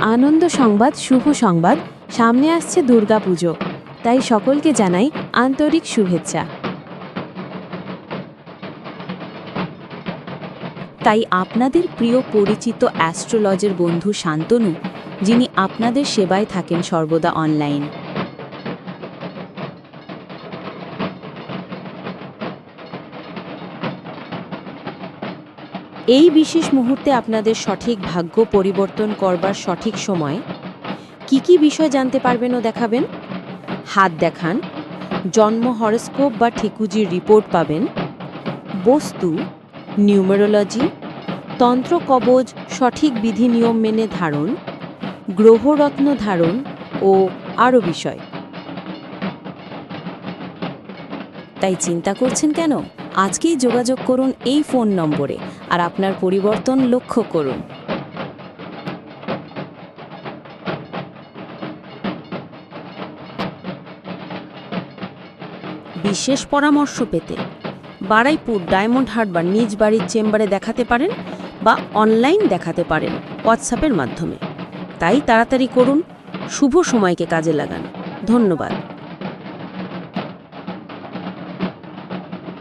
আনন্দ সংবাদ, শুভ সংবাদ, সামনে আসছে দুর্গাপুজো, তাই সকলকে জানাই আন্তরিক শুভেচ্ছা। তাই আপনাদের প্রিয় পরিচিত অ্যাস্ট্রোলজার বন্ধু শান্তনু, যিনি আপনাদের সেবায় থাকেন সর্বদা অনলাইন। এই বিশেষ মুহূর্তে আপনাদের সঠিক ভাগ্য পরিবর্তন করবার সঠিক সময় কি বিষয় জানতে পারবেন ও দেখাবেন? হাত দেখান, জন্ম হরোস্কোপ বা ঠিকুজির রিপোর্ট পাবেন, বস্তু, নিউমেরোলজি, তন্ত্র কবজ, সঠিক বিধি নিয়ম মেনে ধারণ, গ্রহরত্ন ধারণ ও আরও বিষয়। তাই চিন্তা করছেন কেন? আজকেই যোগাযোগ করুন এই ফোন নম্বরে আর আপনার পরিবর্তন লক্ষ্য করুন। বিশেষ পরামর্শ পেতে বারুইপুর ডায়মন্ড হারবার নিজ বাড়ির চেম্বারে দেখাতে পারেন বা অনলাইন দেখাতে পারেন হোয়াটসঅ্যাপের মাধ্যমে। তাই তাড়াতাড়ি করুন, শুভ সময়কে কাজে লাগান। ধন্যবাদ।